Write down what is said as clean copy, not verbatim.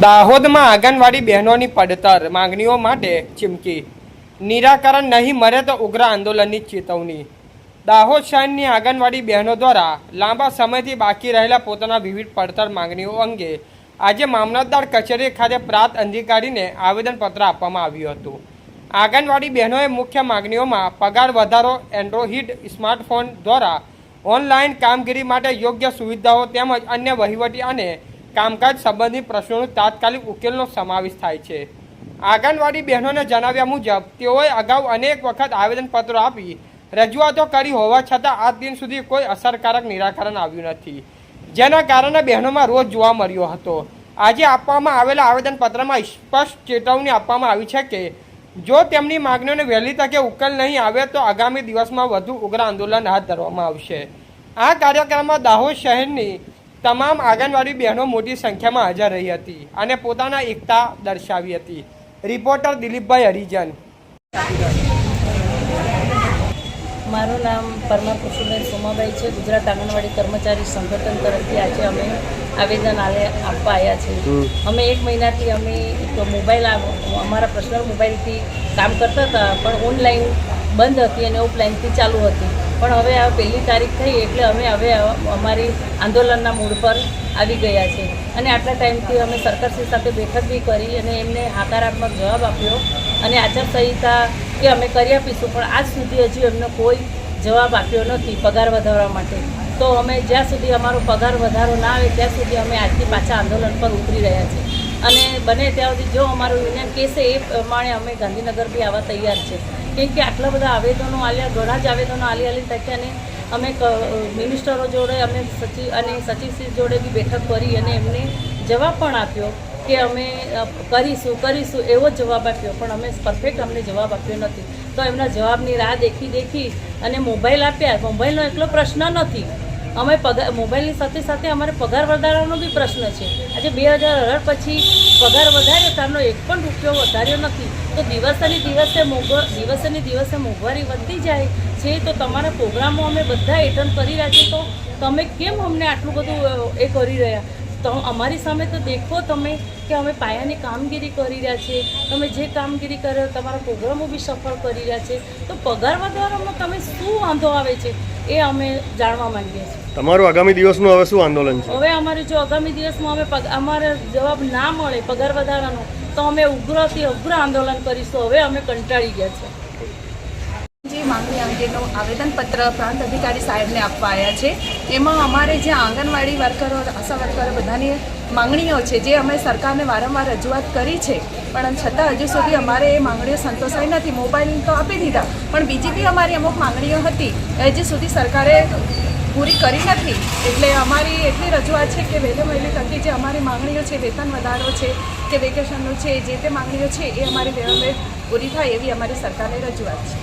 દાહોદમાં આંગણવાડી બહેનોની પડતર, માંગણીઓ માટે ચીમકી, નિરાકરણ નહીં મળે તો ઉગ્ર આંદોલનની ચેતવણી। દાહોદ શહેરની આંગણવાડી બહેનો દ્વારા લાંબા સમયથી બાકી રહેલા પોતાના વિવિધ પડતર માંગણીઓ અંગે આજે મામલતદાર કચેરી ખાતે પ્રાંત અધિકારીને આવેદનપત્ર આપવામાં આવ્યું હતું। આંગણવાડી બહેનોએ મુખ્ય માંગણીઓમાં પગાર વધારો, એન્ડ્રોઇડ સ્માર્ટફોન દ્વારા ઓનલાઈન કામગીરી માટે યોગ્ય સુવિધાઓ તેમજ અન્ય વહીવટી અને કામકાજ સંબંધિત પ્રશ્નોનો તાત્કાલિક ઉકેલનો સમાવેશ થાય છે। આંગણવાડી બહેનોને જણાવ્યા મુજબ તેઓએ અગાઉ અનેક વખત આવેદનપત્રો આપી રજૂઆતો કરી હોવા છતાં આજ દિન સુધી કોઈ અસરકારક નિરાકરણ આવ્યું નથી, જેના કારણે બહેનોમાં રોષ જોવા મળ્યો હતો। આજે આપવામાં આવેલા આવેદનપત્રમાં સ્પષ્ટ ચેતવણી આપવામાં આવી છે કે જો તેમની માંગણીઓને વહેલી તકે ઉકેલ નહીં આવે તો આગામી દિવસમાં વધુ ઉગ્ર આંદોલન હાથ ધરવામાં આવશે। આ કાર્યક્રમમાં દાહોદ શહેરની તમામ આંગણવાડી બહેનો મોટી સંખ્યામાં હાજર રહી હતી અને પોતાના એકતા દર્શાવી હતી। રિપોર્ટર દિલીપભાઈ હરિજન। મારું નામ પરમાર કુસુમબેન સોમાભાઈ છે। ગુજરાત આંગણવાડી કર્મચારી સંગઠન તરફથી આજે અમે આવેદન આપવા આવ્યા છીએ। અમે 1 મહિનાથી અમે મોબાઈલ અમારા પર્સનલ મોબાઈલથી કામ કરતા હતા, પણ ઓનલાઈન બંધ હતી અને ઓફલાઈનથી ચાલુ હતી। પણ હવે આ 1લી તારીખ થઈ એટલે અમે હવે અમારી આંદોલનના મૂળ પર આવી ગયા છે અને આટલા ટાઈમથી અમે સરકારશ્રી સાથે બેઠક બી કરી અને એમને હકારાત્મક જવાબ આપ્યો અને આચારસંહિતા કે અમે કરી આપીશું, પણ આજ સુધી હજી એમનો કોઈ જવાબ આપ્યો નથી પગાર વધારવા માટે। તો અમે જ્યાં સુધી અમારો પગાર વધારો ના આવે ત્યાં સુધી અમે આજથી પાછા આંદોલન પર ઉતરી રહ્યા છીએ અને બને ત્યાં સુધી જો અમારું યુનિયન કહેશે એ પ્રમાણે અમે ગાંધીનગર બી આવવા તૈયાર છે। કેમ કે આટલા બધા આવેદનો આલ્યા, ઘણા જ આવેદનો આલી થયા અને અમે મિનિસ્ટરો જોડે અમે સચિવશ્રી જોડે બી બેઠક કરી અને એમને જવાબ પણ આપ્યો કે અમે કરીશું એવો જ જવાબ આપ્યો, પણ અમે પરફેક્ટ અમને જવાબ આપ્યો નથી। તો એમના જવાબની રાહ દેખી અને મોબાઈલ આપ્યા। મોબાઈલનો એટલો પ્રશ્ન નથી, અમે મોબાઈલની સાથે અમારે પગાર વધારવાનો બી પ્રશ્ન છે। આજે 2018 પછી પગાર વધાર્યો, તારનો 1 પણ રૂપિયો વધાર્યો નથી। તો દિવસે દિવસે મોંઘવારી વધતી જાય છે, તો તમારા પ્રોગ્રામો અમે બધા એટેન્ડ કરી રહ્યા છીએ, તો તમે કેમ અમને આટલું બધું એ કરી રહ્યા? તો અમારી સામે તો દેખો તમે કે અમે પાયાની કામગીરી કરી રહ્યા છીએ। તમે જે કામગીરી કરો તમારા પ્રોગ્રામો બી સફળ કરી રહ્યા છે, તો પગાર વધારવામાં તમે શું વાંધો આવે છે એ અમે જાણવા માંગીએ છીએ। તમારું આગામી દિવસનું હવે શું આંદોલન છે? હવે અમારે જો આગામી દિવસમાં અમારે જવાબ ના મળે પગાર વધારવાનો તો અમે ઉગ્રથી ઉગ્ર આંદોલન કરીશું। હવે અમે કંટાળી ગયા છે। જે માંગણી અંગેનું આવેદનપત્ર પ્રાંત અધિકારી સાહેબને આપવા આવ્યા છે, એમાં અમારે જે આંગણવાડી વર્કરો, આશા વર્કરો બધાની માંગણીઓ છે જે અમે સરકારને વારંવાર રજૂઆત કરી છે, પણ છતાં હજુ સુધી અમારે એ માંગણીઓ સંતોષાઈ નથી। મોબાઈલ તો આપી દીધા, પણ બીજી બી અમારી અમુક માંગણીઓ હતી હજી સુધી સરકારે પૂરી કરી નથી। એટલે અમારી એટલી રજૂઆત છે કે વહેલી તકે જે અમારી માંગણીઓ છે, વેતન વધારો છે કે વેકેશનનું છે, જે તે માંગણીઓ છે એ અમારી પૂરી થાય એવી અમારી સરકારને રજૂઆત છે।